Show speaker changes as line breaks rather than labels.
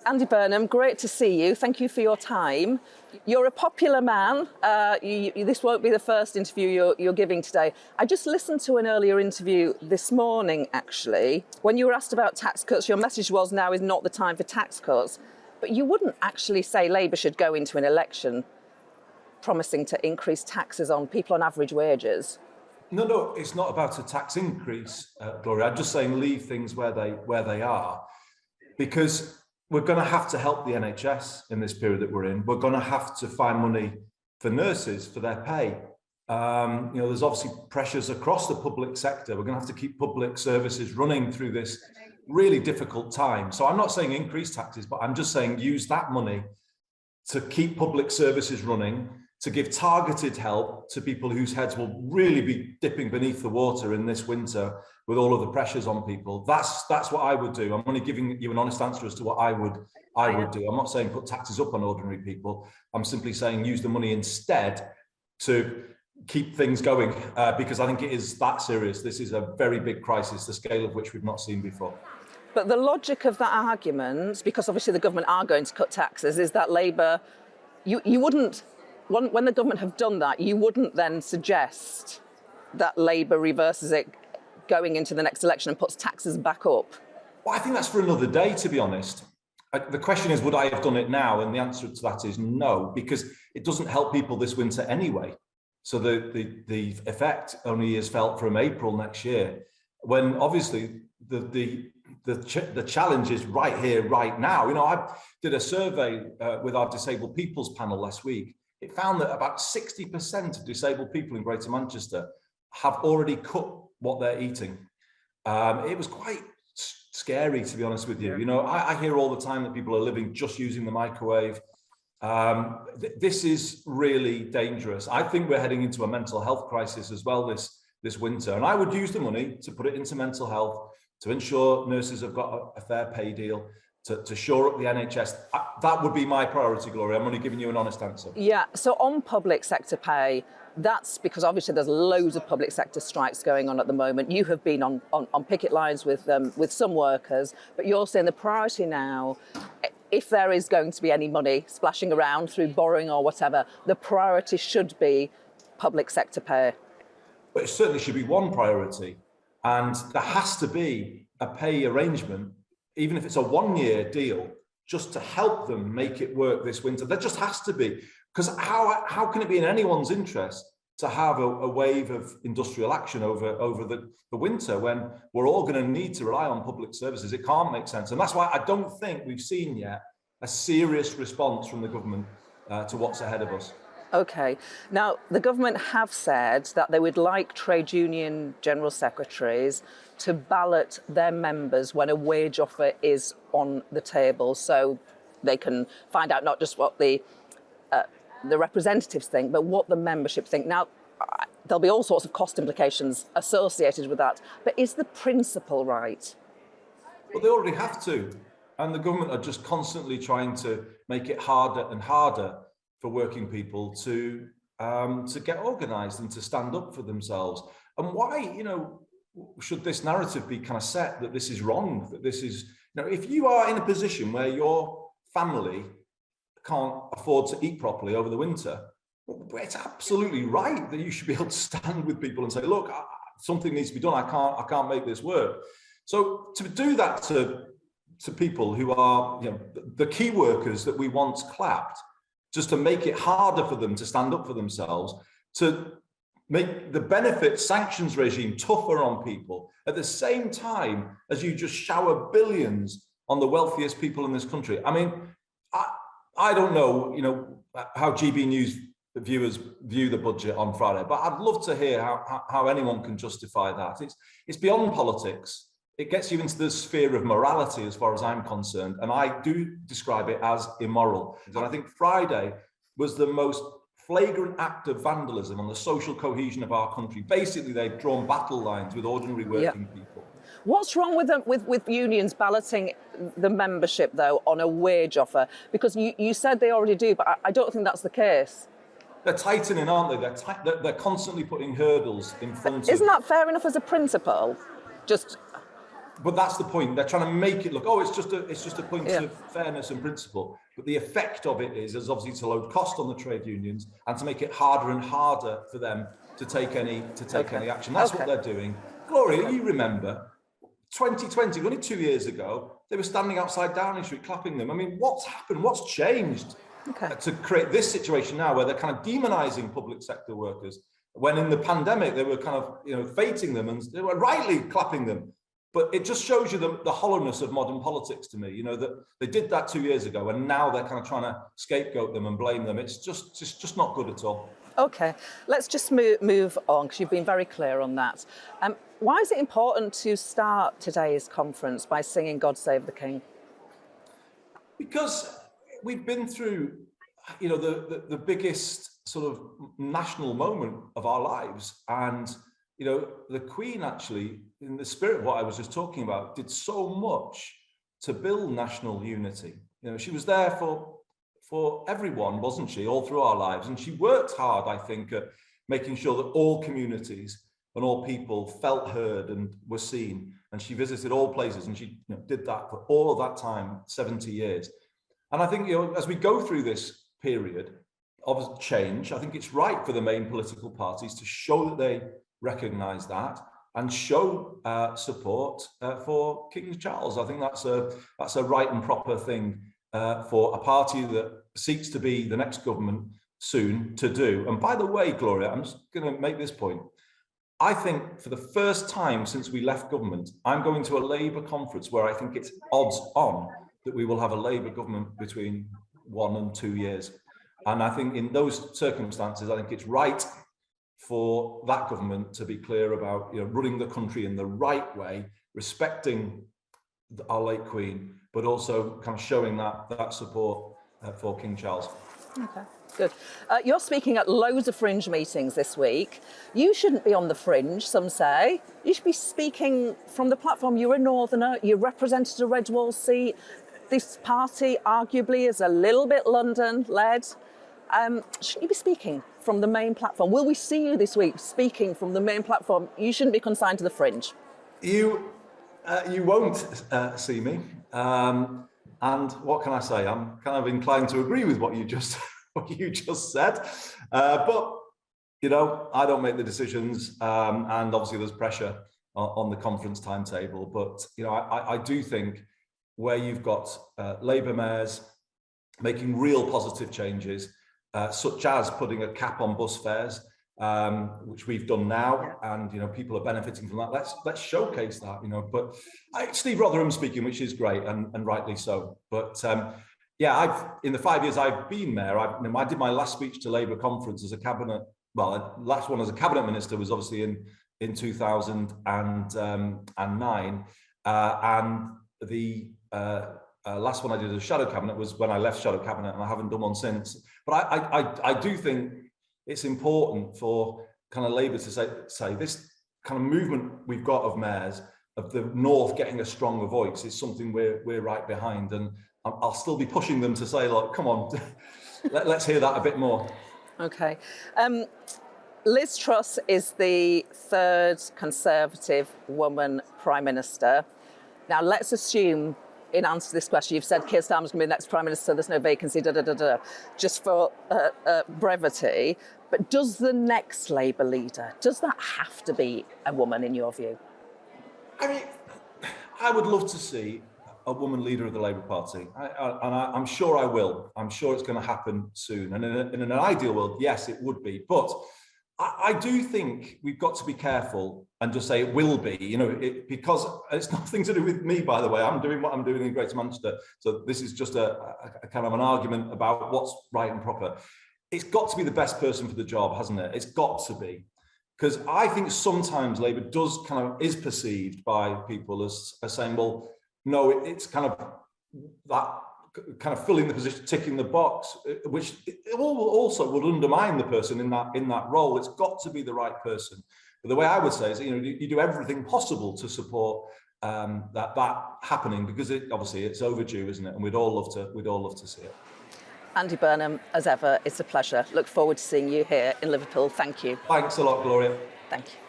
Andy Burnham, great to see you. Thank you for your time. You're a popular man. This won't be the first interview you're giving today. I just listened to an earlier interview this morning, actually. When you were asked about tax cuts, your message was now is not the time for tax cuts. But you wouldn't actually say Labour should go into an election promising to increase taxes on people on average wages.
No, it's not about a tax increase, Gloria. I'm just saying leave things where they are, because we're going to have to help the NHS in this period that we're in. We're going to have to find money for nurses for their pay. There's obviously pressures across the public sector. We're going to have to keep public services running through this really difficult time. So I'm not saying increase taxes, but I'm just saying use that money to keep public services running, to give targeted help to people whose heads will really be dipping beneath the water in this winter with all of the pressures on people. That's what I would do. I'm only giving you an honest answer as to what I would do. I'm not saying put taxes up on ordinary people. I'm simply saying use the money instead to keep things going, because I think it is that serious. This is a very big crisis, the scale of which we've not seen before.
But the logic of that argument, because obviously the government are going to cut taxes, is that Labour, you wouldn't, when the government have done that, you wouldn't then suggest that Labour reverses it going into the next election and puts taxes back up?
Well, I think that's for another day, to be honest. The question is, would I have done it now? And the answer to that is no, because it doesn't help people this winter anyway. So the effect only is felt from April next year, when obviously the challenge is right here, right now. I did a survey with our disabled people's panel last week. It found that about 60% of disabled people in Greater Manchester have already cut what they're eating. It was quite scary, to be honest with you. I hear all the time that people are living just using the microwave. This is really dangerous. I think we're heading into a mental health crisis as well this winter. And I would use the money to put it into mental health, to ensure nurses have got a fair pay deal, to shore up the NHS. That would be my priority, Gloria. I'm only giving you an honest answer.
Yeah, so on public sector pay, that's because obviously there's loads of public sector strikes going on at the moment. You have been on picket lines with some workers, but you're saying the priority now, if there is going to be any money splashing around through borrowing or whatever, the priority should be public sector pay.
But it certainly should be one priority. And there has to be a pay arrangement, even if it's a one-year deal, just to help them make it work this winter. There just has to be. Because how can it be in anyone's interest to have a wave of industrial action over the winter when we're all going to need to rely on public services? It can't make sense. And that's why I don't think we've seen yet a serious response from the government to what's ahead of us.
OK. Now, the government have said that they would like trade union general secretaries to ballot their members when a wage offer is on the table, so they can find out not just what the representatives think, but what the membership think. Now, there'll be all sorts of cost implications associated with that, but is the principle right?
Well, they already have to, and the government are just constantly trying to make it harder and harder for working people to get organised and to stand up for themselves. And why, should this narrative be kind of set that this is wrong, that this is, if you are in a position where your family can't afford to eat properly over the winter, well, it's absolutely right that you should be able to stand with people and say, look, something needs to be done. I can't make this work. So to do that to people who are, the key workers that we once clapped, just to make it harder for them to stand up for themselves, to make the benefit sanctions regime tougher on people at the same time as you just shower billions on the wealthiest people in this country. I mean, I don't know, how GBNews viewers view the budget on Friday, but I'd love to hear how anyone can justify that. It's beyond politics. It gets you into the sphere of morality as far as I'm concerned, and I do describe it as immoral. And I think Friday was the most flagrant act of vandalism on the social cohesion of our country. Basically, they've drawn battle lines with ordinary working people.
What's wrong with unions balloting the membership, though, on a wage offer? Because you said they already do, but I don't think that's the case.
They're tightening, aren't they? They're constantly putting hurdles in front of...
Isn't that fair enough as a principle?
but that's the point. They're trying to make it look, oh, it's just a point
Yeah.
of fairness and principle. But the effect of it is obviously to load cost on the trade unions and to make it harder and harder for them to take any action. That's what they're doing. Gloria, you remember 2020, only 2 years ago, they were standing outside Downing Street clapping them. I mean, what's happened? What's changed to create this situation now where they're kind of demonising public sector workers, when in the pandemic they were kind of, feting them and they were rightly clapping them. But it just shows you the hollowness of modern politics to me, that they did that 2 years ago and now they're kind of trying to scapegoat them and blame them. It's just not good at all.
Okay, let's just move on, because you've been very clear on that. Why is it important to start today's conference by singing God Save the King?
Because we've been through, the biggest sort of national moment of our lives. And, the Queen actually, in the spirit of what I was just talking about, did so much to build national unity. She was there for everyone, wasn't she, all through our lives? And she worked hard, I think, at making sure that all communities and all people felt heard and were seen. And she visited all places, and she did that for all of that time, 70 years. And I think, as we go through this period of change, I think it's right for the main political parties to show that they recognise that and show support for King Charles. I think that's a right and proper thing for a party that seeks to be the next government soon to do. And by the way, Gloria, I'm just going to make this point. I think for the first time since we left government, I'm going to a Labour conference where I think it's odds on that we will have a Labour government between 1 and 2 years. And I think in those circumstances, I think it's right for that government to be clear about running the country in the right way, respecting our late Queen, but also kind of showing that support for King Charles.
Okay, good. You're speaking at loads of Fringe meetings this week. You shouldn't be on the Fringe, some say. You should be speaking from the platform. You're a Northerner, you represented a red wall seat. This party arguably is a little bit London-led. Shouldn't you be speaking from the main platform? Will we see you this week speaking from the main platform? You shouldn't be consigned to the Fringe.
You won't see me. And what can I say? I'm kind of inclined to agree with what you just said. But I don't make the decisions, and obviously there's pressure on the conference timetable. But I do think where you've got Labour mayors making real positive changes, such as putting a cap on bus fares, which we've done now, and people are benefiting from that. Let's showcase that. But Steve Rotherham speaking, which is great and rightly so. But I've in the 5 years I've been mayor, I did my last speech to Labour conference as a cabinet. Well, last one as a cabinet minister was obviously in 2009, and the last one I did as shadow cabinet was when I left shadow cabinet, and I haven't done one since. But I do think it's important for kind of Labour to say this kind of movement we've got of mayors of the North getting a stronger voice is something we're right behind, and I'll still be pushing them to say, look, come on, let's hear that a bit more.
Okay. Liz Truss is the third Conservative woman Prime Minister. Now, let's assume, in answer to this question, you've said Keir Starmer's going to be the next Prime Minister, there's no vacancy, just for brevity. But does the next Labour leader, does that have to be a woman in your view?
I mean, I would love to see a woman leader of the Labour Party, I'm sure I will. I'm sure it's going to happen soon. And in an ideal world, yes, it would be. But I do think we've got to be careful and just say it will be, because it's nothing to do with me, by the way. I'm doing what I'm doing in Greater Manchester. So this is just a kind of an argument about what's right and proper. It's got to be the best person for the job, hasn't it? It's got to be. Because I think sometimes Labour is perceived by people as saying, well, no, it's kind of that kind of filling the position, ticking the box, which also would undermine the person in that role. It's got to be the right person. But the way I would say is, you do everything possible to support that happening, because obviously it's overdue, isn't it? And we'd all love to see it.
Andy Burnham, as ever, it's a pleasure. Look forward to seeing you here in Liverpool. Thank you.
Thanks a lot, Gloria.
Thank you.